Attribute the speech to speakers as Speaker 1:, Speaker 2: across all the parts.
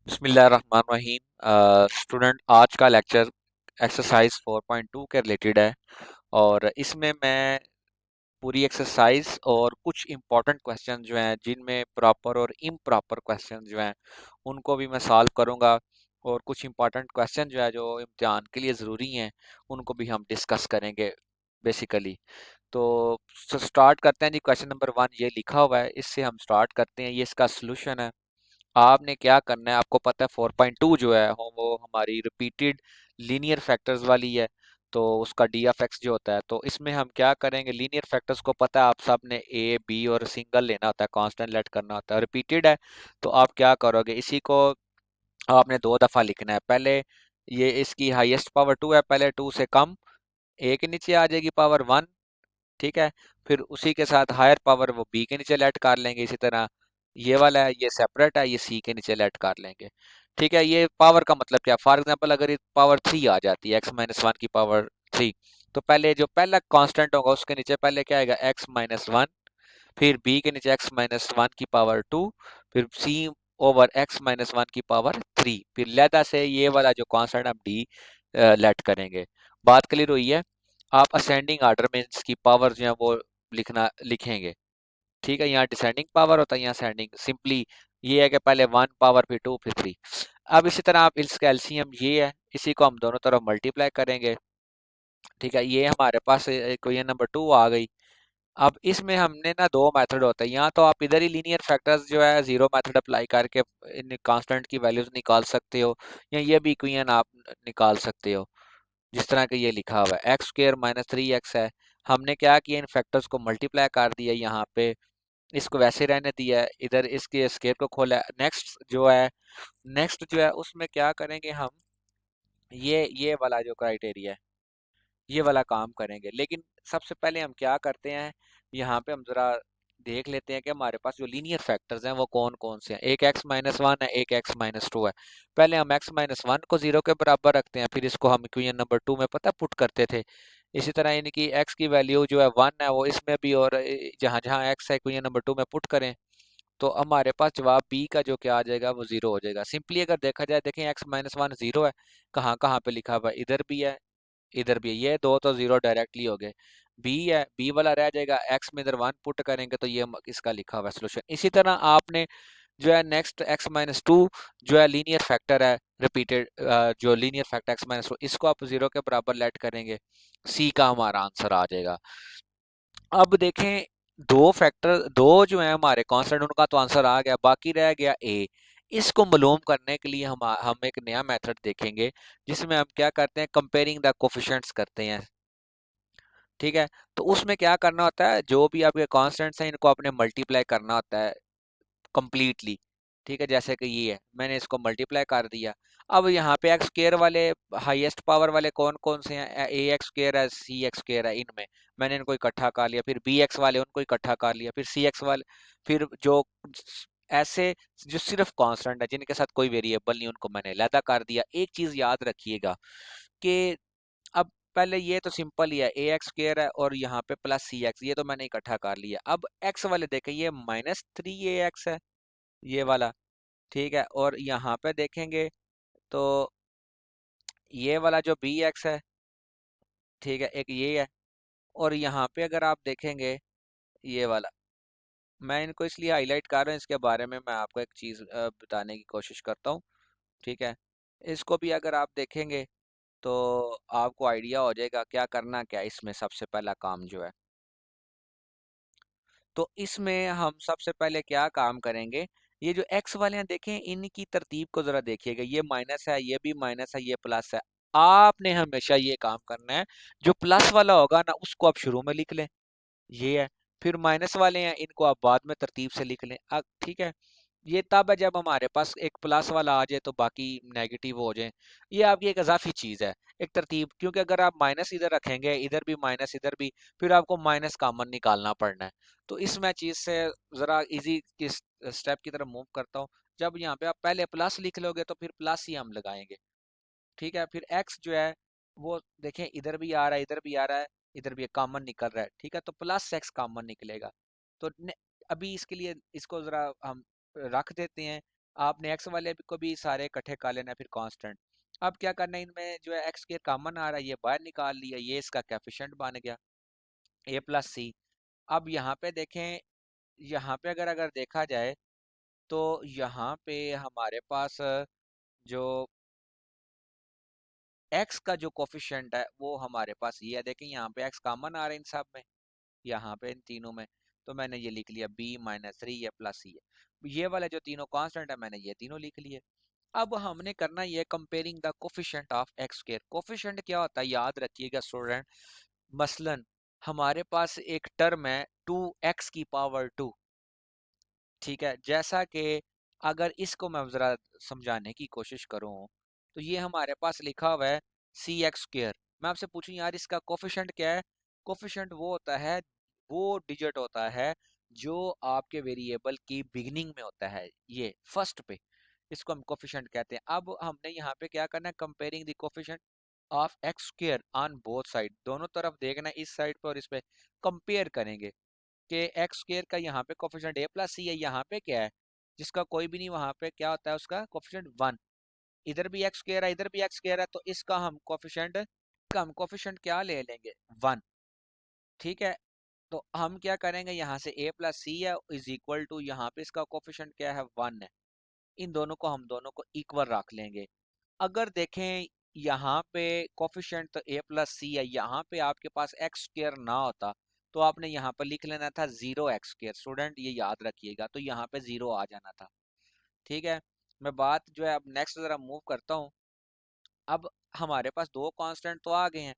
Speaker 1: बिस्मिल्लाहिर्रहमानिर्रहीम। स्टूडेंट, आज का लेक्चर एक्सरसाइज 4.2 के रिलेटेड है और इसमें मैं पूरी एक्सरसाइज और कुछ इम्पोर्टेंट क्वेश्चन जो हैं जिनमें प्रॉपर और इम्प्रॉपर क्वेश्चन जो हैं उनको भी मैं सॉल्व करूंगा और कुछ इम्पोर्टेंट क्वेश्चन जो है जो इम्तिहान के लिए ज़रूरी हैं उनको भी हम डिस्कस करेंगे बेसिकली। तो स्टार्ट करते हैं जी। क्वेश्चन नंबर 1 ये लिखा हुआ है, इससे हम स्टार्ट करते हैं। ये इसका सोल्यूशन है। आपने क्या करना है, आपको पता है 4.2 जो है वो हमारी रिपीटेड लीनियर फैक्टर्स वाली है। तो उसका डी ऑफ एक्स जो होता है, तो इसमें हम क्या करेंगे, लीनियर फैक्टर्स को पता है आप सब ने, ए बी और सिंगल लेना होता है, कांस्टेंट लेट करना होता है। रिपीटेड है तो आप क्या करोगे, इसी को आपने दो दफा लिखना है। पहले ये इसकी हाईएस्ट पावर 2 है, पहले 2 से कम ए के नीचे आ जाएगी पावर 1, ठीक है। फिर उसी के साथ हायर पावर वो बी के नीचे लेट कर लेंगे। इसी तरह ये वाला है, ये सेपरेट है, ये सी के नीचे लेट कर लेंगे, ठीक है। ये पावर का मतलब क्या, फॉर एग्जांपल अगर ये पावर 3 आ जाती है, x-1 की पावर 3, तो पहले जो पहला कांस्टेंट होगा उसके नीचे पहले क्या आएगा, x-1, फिर b के नीचे x-1 की पावर 2, फिर c ओवर x-1 की पावर 3, फिर लैदा से ये वाला जो कांस्टेंट हम d लेट करेंगे। बात क्लियर हुई है। आप असेंडिंग आर्डर में इसकी पावर जो है वो लिखेंगे, ठीक है। यहाँ डिसेंडिंग पावर होता है, यहाँ असेंडिंग। सिंपली ये है कि पहले 1 पावर फिर 2 फिर 3। अब इसी तरह आप इसका एलसीएम ये है, इसी को हम दोनों तरफ मल्टीप्लाई करेंगे, ठीक है। ये हमारे पास इक्वेशन नंबर 2 आ गई। अब इसमें हमने ना दो मेथड होते हैं, यहाँ तो आप इधर ही लीनियर फैक्टर्स जो है जीरो मेथड अप्लाई करके इन कांस्टेंट की वैल्यूज निकाल सकते हो, या ये भी इक्वेशन आप निकाल सकते हो जिस तरह के ये लिखा हुआ है। एक्स स्क्र माइनस 3x है, हमने क्या किया, इन फैक्टर्स को मल्टीप्लाई कर दिया, यहाँ पे इसको वैसे रहने दिया है, इधर इसके स्केयर को खोला। नेक्स्ट जो है उसमें क्या करेंगे हम, ये वाला जो क्राइटेरिया है ये वाला काम करेंगे। लेकिन सबसे पहले हम क्या करते हैं, यहाँ पे हम जरा देख लेते हैं कि हमारे पास जो लीनियर फैक्टर्स हैं वो कौन कौन से हैं। एक x-1 है, एक x-2 है। पहले हम x-1 को जीरो के बराबर रखते हैं, फिर इसको हम इक्वेशन नंबर 2 में पता पुट करते थे। इसी तरह यानी कि x की वैल्यू जो है 1 है वो इसमें भी, और जहाँ जहाँ x है इक्वेशन नंबर 2 में पुट करें तो हमारे पास जवाब b का जो क्या आ जाएगा वो जीरो हो जाएगा। सिंपली अगर देखा जाए, देखें x-1 जीरो है, कहाँ कहाँ पे लिखा हुआ है, इधर भी है इधर भी है, ये दो तो जीरो डायरेक्टली हो गए। बी है, बी वाला रह जाएगा, एक्स में इधर 1 पुट करेंगे तो ये इसका लिखा हुआ सोल्यूशन। इसी तरह आपने जो है नेक्स्ट x-2 जो है लीनियर फैक्टर है रिपीटेड, जो लीनियर फैक्टर x-2 इसको आप जीरो के बराबर लेट करेंगे, सी का हमारा आंसर आ जाएगा। अब देखें, दो फैक्टर दो जो है हमारे कांस्टेंट, उनका तो आंसर आ गया, बाकी रह गया ए। इसको मालूम करने के लिए हम एक नया मेथड देखेंगे जिसमें हम क्या करते हैं, कंपेयरिंग द कोफिशिएंट्स करते हैं, ठीक है। तो उसमें क्या करना होता है, जो भी आपके कांस्टेंट्स हैं इनको आपने मल्टीप्लाई करना होता है कंप्लीटली, ठीक है। जैसे कि ये है, मैंने इसको मल्टीप्लाई कर दिया। अब यहाँ पे एक्स स्क्र वाले हाईएस्ट पावर वाले कौन कौन से हैं, ए एक्स स्क्र है, सी एक्स स्क्र है, इनमें मैंने इनको इकट्ठा कर लिया। फिर बी एक्स वाले उनको इकट्ठा कर लिया, फिर सी एक्स वाले, फिर जो ऐसे जो सिर्फ कांस्टेंट है जिनके साथ कोई वेरिएबल नहीं उनको मैंने अलहदा कर दिया। एक चीज याद रखिएगा कि अब पहले ये तो सिंपल ही है, ए एक्स स्क्र है और यहाँ पे प्लस सी एक्स, ये तो मैंने इकट्ठा कर लिया। अब एक्स वाले देखें, ये -3 ax है ये वाला, ठीक है। और यहाँ पे देखेंगे तो ये वाला जो बी एक्स है, ठीक है, एक ये है। और यहाँ पे अगर आप देखेंगे ये वाला, मैं इनको इसलिए हाईलाइट कर रहा हूँ, इसके बारे में मैं आपको एक चीज़ बताने की कोशिश करता हूँ, ठीक है। इसको भी अगर आप देखेंगे तो आपको आइडिया हो जाएगा क्या करना, क्या इसमें सबसे पहला काम जो है। तो इसमें हम सबसे पहले क्या काम करेंगे, ये जो एक्स वाले हैं देखें, इनकी तरतीब को जरा देखिएगा, ये माइनस है, ये भी माइनस है, ये प्लस है। आपने हमेशा ये काम करना है, जो प्लस वाला होगा ना उसको आप शुरू में लिख लें, ये है। फिर माइनस वाले हैं, इनको आप बाद में तरतीब से लिख लें, ठीक है। ये तब है जब हमारे पास एक प्लस वाला आ जाए तो बाकी नेगेटिव हो जाए। ये आपकी एक इजाफी चीज है, एक तरतीब, क्योंकि अगर आप माइनस इधर रखेंगे, इधर भी माइनस इधर भी, फिर आपको माइनस कॉमन निकालना पड़ना है। तो इस मैं चीज से जरा इजी किस स्टेप की तरफ मूव करता हूँ। जब यहाँ पे आप पहले प्लस लिख लोगे तो फिर प्लस ही हम लगाएंगे, ठीक है। फिर एक्स जो है वो देखें, इधर भी आ रहा है, इधर भी आ रहा है, इधर भी कॉमन निकल रहा है, ठीक है। तो प्लस एक्स कॉमन निकलेगा। तो अभी इसके लिए इसको जरा हम रख देते हैं। आपने एक्स वाले को भी सारे इकट्ठे कर लेना है, फिर कांस्टेंट। अब क्या करना है, इनमें जो है एक्स स्क्वायर कॉमन आ रहा है, ये बाहर निकाल लिया, ये इसका कोएफिशिएंट बन गया ए प्लस सी। अब यहाँ पे देखें, यहाँ पे अगर अगर देखा जाए तो यहाँ पे हमारे पास जो एक्स का जो कोफिशिएंट है वो हमारे पास ये है। देखें यहाँ पे एक्स कॉमन आ रहा है इन सब में, यहाँ पे इन तीनों में, तो मैंने ये लिख लिया बी माइनस थ्री या प्लस सी है। ये वाले जो तीनों कांस्टेंट है मैंने ये तीनों लिख लिए। अब हमने करना ये comparing the coefficient of x square. Coefficient क्या होता है याद रखिएगा स्टूडेंट। मसलन हमारे पास एक टर्म है 2x⁻², ठीक है। जैसा कि अगर इसको मैं जरा समझाने की कोशिश करूं तो ये हमारे पास लिखा हुआ है cx²। मैं आपसे पूछूं यार इसका कोफिशिएंट क्या है। कोफिशिएंट वो होता है, वो डिजिट होता है जो आपके वेरिएबल की बिगिनिंग में होता है, ये फर्स्ट पे, इसको हम कोफिशिएंट कहते हैं। अब हमने यहाँ पे क्या करना है, comparing the coefficient of x square on both side, दोनों तरफ देखना है, इस साइड पे और इस पे कंपेयर करेंगे कि एक्स स्क्वायर का यहाँ पे कोफिशिएंट ए प्लस सी है, यहाँ पे क्या है जिसका कोई भी नहीं, वहां पे क्या होता है उसका कोफिशिएंट 1। इधर भी एक्स स्क्वायर है, इधर भी एक्स स्क्वायर है, तो इसका हम कोफिशिएंट क्या ले लेंगे, 1। ठीक है, तो हम क्या करेंगे, यहाँ से ए प्लस सी है इज इक्वल टू, यहाँ पे इसका कोफिशिएंट क्या है, 1 है। इन दोनों को हम दोनों को इक्वल रख लेंगे। अगर देखें यहाँ पे कोफिशिएंट तो ए प्लस सी है, यहाँ पे आपके पास एक्स स्क्वायर ना होता तो आपने यहाँ पर लिख लेना था 0x²। स्टूडेंट ये याद रखिएगा, तो यहाँ पे 0 आ जाना था। ठीक है, मैं बात जो है अब नेक्स्ट जरा मूव करता हूँ। अब हमारे पास दो कांस्टेंट तो आ गए हैं,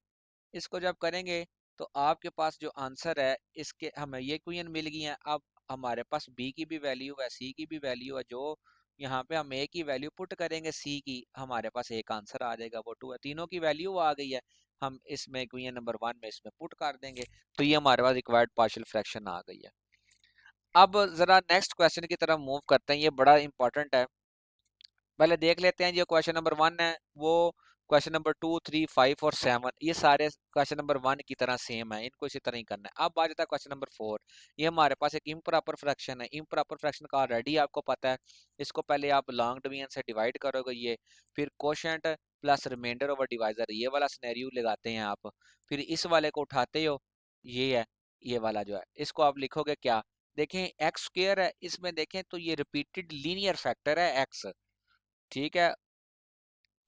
Speaker 1: इसको जब करेंगे तो आपके पास जो आंसर है इसके हमें ये क्वेश्चन मिल गई है। अब हमारे पास बी की भी वैल्यू है, सी की भी वैल्यू है, जो यहाँ पे हम ए की वैल्यू पुट करेंगे सी की, हमारे पास एक आंसर आ जाएगा वो 2 है। तीनों की वैल्यू आ गई है, हम इसमें क्वेश्चन नंबर 1 में इसमें पुट कर देंगे, तो ये हमारे पास रिक्वायर्ड पार्शियल फ्रैक्शन आ गई है। अब जरा नेक्स्ट क्वेश्चन की तरफ मूव करते हैं, ये बड़ा इंपॉर्टेंट है। पहले देख लेते हैं जो क्वेश्चन नंबर 1 है वो क्वेश्चन नंबर 2, 3, 5 और 7 ये सारे क्वेश्चन नंबर 1 की तरह सेम है, इनको इसी तरह ही करना है। अब आ जाता है क्वेश्चन नंबर 4। ये हमारे पास एक इम्प्रॉपर फ्रैक्शन है। इम्प्रॉपर फ्रैक्शन का ऑलरेडी आपको पता है, इसको पहले आप लॉन्ग डिवीजन से डिवाइड करोगे, ये फिर quotient plus remainder over divisor, ये वाला सिनेरियो लगाते हैं आप, फिर इस वाले को उठाते हो, ये है ये वाला जो है, इसको आप लिखोगे क्या, देखें एक्स स्क्वायर है, इसमें देखें तो ये रिपीटेड लीनियर फैक्टर है एक्स, ठीक है।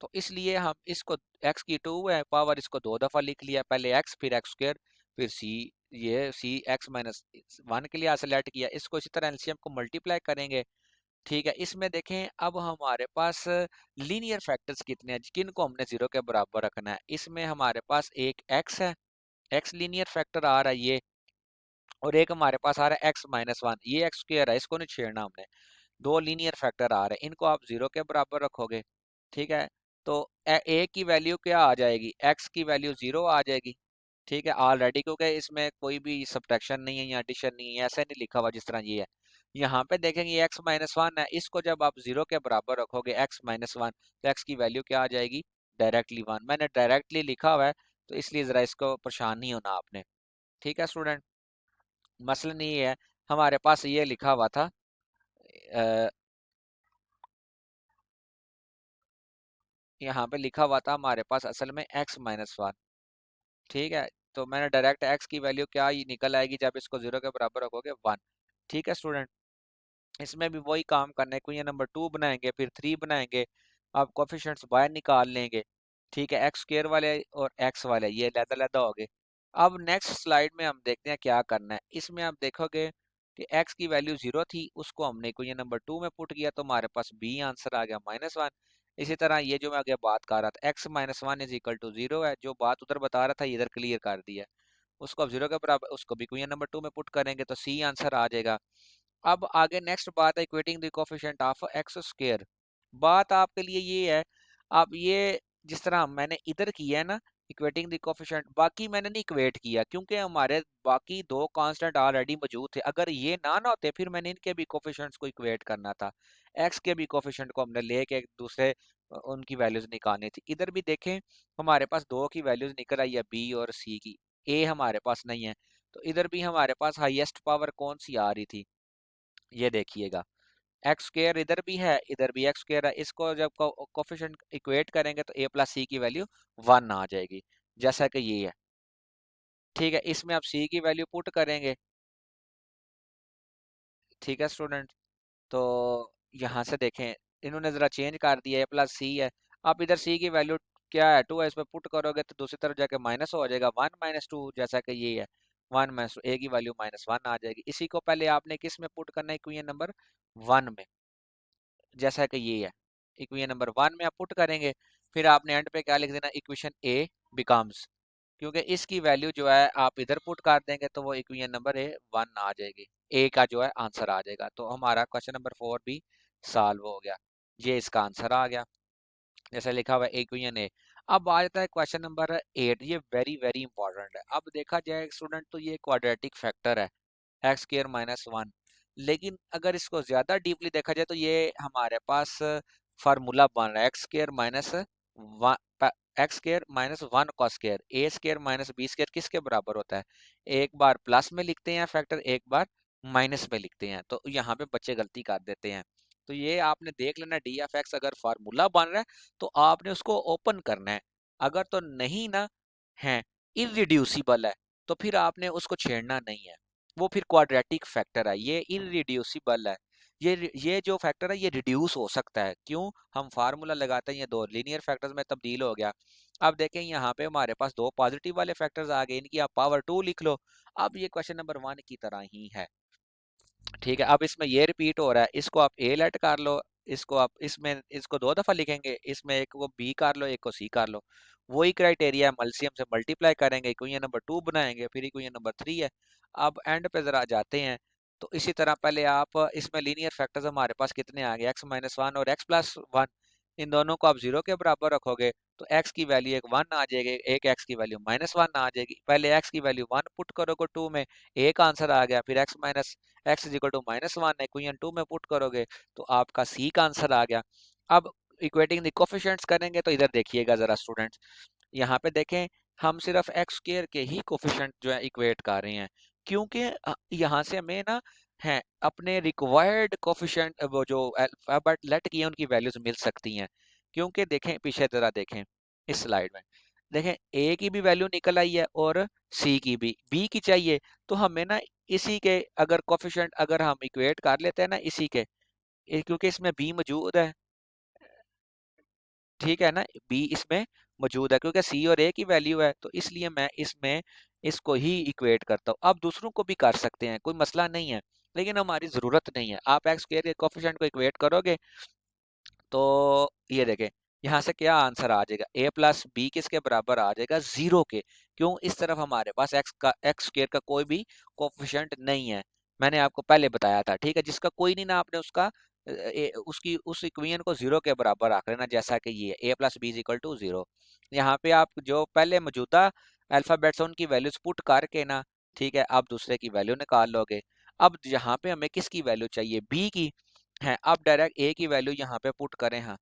Speaker 1: तो इसलिए हम इसको x की 2 है पावर, इसको दो दफा लिख लिया, पहले x फिर एक्स स्क्वायर फिर c, ये c x-1 के लिए सेलेक्ट किया, इसको इसी तरह एलसीएम को मल्टीप्लाई करेंगे। ठीक है, इसमें देखें अब हमारे पास लीनियर फैक्टर्स कितने हैं किनको हमने 0 के बराबर रखना है। इसमें हमारे पास एक x है, x लीनियर फैक्टर आ रहा है ये, और एक हमारे पास आ रहा है x-1, ये एक्स स्क्वायर है, इसको नहीं छेड़ना हमने। दो लीनियर फैक्टर आ रहे हैं, इनको आप 0 के बराबर रखोगे। ठीक है, तो ए की वैल्यू क्या आ जाएगी, एक्स की वैल्यू 0 आ जाएगी। ठीक है, ऑलरेडी क्योंकि इसमें कोई भी सब्ट्रैक्शन नहीं है या एडिशन नहीं है, ऐसे नहीं लिखा हुआ जिस तरह ये है। यहाँ पे देखेंगे x-1 है, इसको जब आप 0 के बराबर रखोगे x-1, तो x की वैल्यू क्या आ जाएगी, डायरेक्टली 1। मैंने डायरेक्टली लिखा हुआ है तो इसलिए ज़रा इसको परेशान नहीं होना आपने। ठीक है स्टूडेंट, मसलन ये है, हमारे पास ये लिखा हुआ था, यहाँ पे लिखा हुआ था हमारे पास असल में x-1। ठीक है, तो मैंने डायरेक्ट x की वैल्यू क्या ही निकल आएगी जब इसको 0 के बराबर रखोगे, 1। ठीक है स्टूडेंट, इसमें भी वही काम करना है, क्वेश्चन नंबर 2 बनाएंगे फिर 3 बनाएंगे, आप कोफिशिएंट्स बाहर निकाल लेंगे। ठीक है, एक्स स्क्वायर वाले और एक्स वाले ये लहदा हो गए। अब नेक्स्ट स्लाइड में हम देखते हैं क्या करना है। इसमें आप देखोगे कि x की वैल्यू 0 थी, उसको हमने क्वेश्चन नंबर 2 में पुट किया, तो हमारे पास बी आंसर आ गया -1। इसी तरह ये जो मैं आगे बात कर रहा था x-1 इज इक्वल टू 0 है, जो बात उधर बता रहा था इधर क्लियर कर दिया, उसको अब 0 के बराबर, उसको भी क्वेश्चन नंबर 2 में पुट करेंगे तो सी आंसर आ जाएगा। अब आगे नेक्स्ट बात है equating the coefficient of x square. बात आपके लिए ये है, अब ये जिस तरह मैंने इधर किया है ना इक्वेटिंग द कोफिशिएंट, बाकी मैंने नहीं इक्वेट किया क्योंकि हमारे बाकी दो कांस्टेंट ऑलरेडी मौजूद थे। अगर ये ना होते फिर मैंने इनके भी कोफिशिएंट्स को इक्वेट करना था, एक्स के भी कोफिशिएंट को हमने लेके एक दूसरे उनकी वैल्यूज निकालनी थी। इधर भी देखें हमारे पास दो की वैल्यूज निकल आई है, बी और सी की, ए हमारे पास नहीं है, तो इधर भी हमारे पास हाईएस्ट पावर कौन सी आ रही थी, ये देखिएगा। एक्स स्क्र इधर भी है, इधर भी एक्स स्क्र है, इसको जब कोफिशिएंट इक्वेट करेंगे तो a प्लस सी की वैल्यू 1 आ जाएगी, जैसा कि ये है। ठीक है, इसमें आप c की वैल्यू पुट करेंगे। ठीक है स्टूडेंट, तो यहाँ से देखें, इन्होंने ज़रा चेंज कर दिया है, प्लस सी है। आप इधर सी की वैल्यू क्या है, 2 है, इस पर पुट करोगे तो दूसरी तरफ जाके माइनस हो जाएगा, 1 - 2, जैसा कि ये है 1 - ए की वैल्यू -1 आ जाएगी। इसी को पहले आपने किस में पुट करना है, इक्वेशन नंबर 1 में, जैसा कि ये है इक्वेशन नंबर 1 में आप पुट करेंगे। फिर आपने एंड पे क्या लिख देना, इक्वेशन ए बिकम्स, क्योंकि इसकी वैल्यू जो है आप इधर पुट कर देंगे तो वो इक्वेशन नंबर ए 1 आ जाएगी, ए का जो है आंसर आ जाएगा। तो हमारा क्वेश्चन नंबर 4 भी सॉल्व हो गया, ये इसका आंसर आ गया, जैसे लिखा हुआ है इक्वेशन ए। अब आ जाता है क्वेश्चन नंबर 8, ये वेरी वेरी इंपॉर्टेंट है। अब देखा जाए स्टूडेंट तो ये क्वाड्रेटिक फैक्टर है, एक्स स्क्र -1, लेकिन अगर इसको ज्यादा डीपली देखा जाए तो ये हमारे पास फार्मूला बन रहा है, x square minus x square -1 का स्क्र, ए स्क्र माइनस बी स्क्र किसके बराबर होता है, एक बार प्लस में लिखते हैं फैक्टर, एक बार माइनस में लिखते हैं, तो यहाँ पे बच्चे गलती कर देते हैं। तो ये आपने देख लेना, डी एफ एक्स अगर फार्मूला बन रहा है तो आपने उसको ओपन करना है, अगर तो नहीं ना है, इरिड्यूसिबल है, तो फिर आपने उसको छेड़ना नहीं है, वो फिर क्वाड्रेटिक फैक्टर है, ये इरिड्यूसिबल है। ये जो फैक्टर है ये रिड्यूस हो सकता है, क्यों, हम फार्मूला लगाते हैं, ये दो लीनियर फैक्टर्स में तब्दील हो गया। अब देखें यहाँ पे हमारे पास दो पॉजिटिव वाले फैक्टर्स आ गए, इनकी आप पावर 2 लिख लो। अब ये क्वेश्चन नंबर 1 की तरह ही है। ठीक है, अब इसमें ये रिपीट हो रहा है, इसको आप ए लेट कर लो, इसको आप इसमें इसको 2 दफा लिखेंगे, इसमें एक को बी कर लो, एक को सी कर लो, वही क्राइटेरिया है, मल्सियम से मल्टीप्लाई करेंगे, इक्वेशन नंबर 2 बनाएंगे, फिर इक्वेशन नंबर 3 है। अब एंड पे जरा जाते हैं, तो इसी तरह पहले आप इसमें लीनियर फैक्टर्स हमारे पास कितने आ गए, एक्स -1 और एक्स प्लस 1, इन दोनों को आप 0 के बराबर रखोगे तो एक्स की वैल्यू एक 1 आ जाएगी, एक एक्स की वैल्यू -1 आ जाएगी। पहले एक्स की वैल्यू 1 पुट करोगे 2 में, एक आंसर आ गया, फिर X minus X is equal to -1 है, इक्वेशन 2 में पुट करोगे तो आपका सी का आंसर आ गया। अब इक्वेटिंग द कोफिशिएंट्स करेंगे, तो इधर देखिएगा जरा स्टूडेंट्स, यहाँ पे देखें, हम सिर्फ एक्स स्क्वायर के ही कोफिशिएंट जो है इक्वेट कर रहे हैं, क्योंकि यहाँ से हमें ना है अपने रिक्वायर्ड कोफिशिएंट वो जो अल्फाबेट लेट की है उनकी वैल्यूज मिल सकती हैं। क्योंकि देखें पीछे जरा देखें इस स्लाइड में, देखें ए की भी वैल्यू निकल आई है और सी की भी, बी की चाहिए, तो हमें ना इसी के अगर कोफिशिएंट अगर हम इक्वेट कर लेते हैं ना इसी के, क्योंकि इसमें बी मौजूद है, ठीक है ना, बी इसमें मौजूद है, क्योंकि सी और ए की वैल्यू है, तो इसलिए मैं इसमें इसको ही इक्वेट करता हूँ। अब दूसरों को भी कर सकते हैं, कोई मसला नहीं है, लेकिन हमारी जरूरत नहीं है। आप एक्स स्क्वायर के कोफिशिएंट को इक्वेट करोगे तो ये देखें, यहाँ से क्या आंसर आ जाएगा, ए प्लस बी किसके बराबर आ जाएगा, 0 के। क्यों, इस तरफ हमारे पास एक्स स्क्वायर का कोई भी कोफिशिएंट नहीं है, मैंने आपको पहले बताया था। ठीक है, जिसका कोई नहीं ना, आपने उसका उसकी उस इक्वेशन को 0 के बराबर रख लेना, जैसा कि ये A plus B is equal to 0। यहाँ पे आप जो पहले मौजूदा अल्फाबेट्स उनकी वैल्यूज पुट करके ना, ठीक है, आप दूसरे की वैल्यू निकाल लोगे। अब यहाँ पे हमें किसकी वैल्यू चाहिए, बी की है, अब डायरेक्ट ए की वैल्यू यहाँ पे पुट करें, हाँ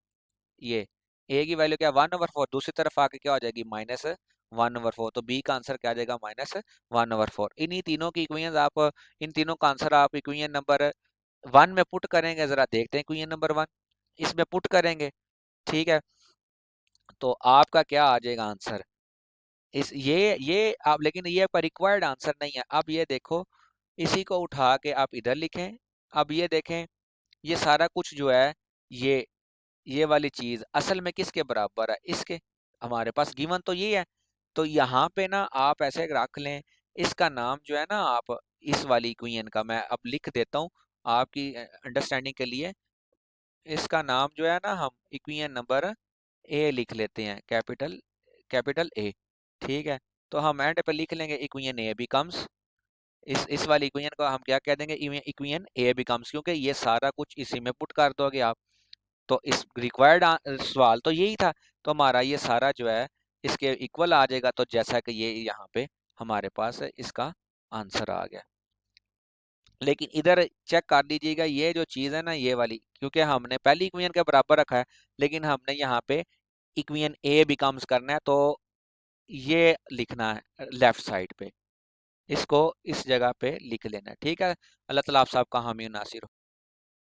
Speaker 1: ये ए की वैल्यू क्या, 1/4, दूसरी तरफ आके क्या हो जाएगी, -1/4, तो बी का आंसर क्या आ जाएगा, -1/4। इन्हीं तीनों की इक्वेशन आप, इन तीनों का आंसर आप इक्वेशन नंबर 1 में पुट करेंगे, जरा देखते हैं इक्वेशन नंबर 1 इसमें पुट करेंगे। ठीक है, तो आपका क्या आ जाएगा आंसर, इस ये आप, लेकिन ये पर रिक्वायर्ड आंसर नहीं है। अब ये देखो, इसी को उठा के आप इधर लिखें। अब ये देखें, ये सारा कुछ जो है, ये ये वाली चीज असल में किसके बराबर है, इसके, हमारे पास गिवन तो ये है। तो यहाँ पे ना आप ऐसे रख लें, इसका नाम जो है ना, आप इस वाली इक्वेशन का मैं अब लिख देता हूँ आपकी अंडरस्टैंडिंग के लिए, इसका नाम जो है ना, हम इक्वेशन नंबर ए लिख लेते हैं, कैपिटल कैपिटल ए। ठीक है, तो हम एंड पे लिख लेंगे इक्वेशन ए बिकम्स, इस वाली इक्वेशन को हम क्या कह देंगे, इक्वेशन ए बिकम्स, क्योंकि ये सारा कुछ इसी में पुट कर दोगे आप। तो इस रिक्वायर्ड सवाल तो यही था, तो हमारा ये सारा जो है इसके इक्वल आ जाएगा, तो जैसा कि ये यहाँ पे हमारे पास है, इसका आंसर आ गया। लेकिन इधर चेक कर लीजिएगा, ये जो चीज़ है ना ये वाली, क्योंकि हमने पहली इक्वेशन के बराबर रखा है, लेकिन हमने यहाँ पे इक्वेशन ए बिकम्स करना है, तो ये लिखना है लेफ्ट साइड पे, इसको इस जगह पे लिख लेना है। ठीक है, अल्लाह ताला आप सबका हामी नासिर हो।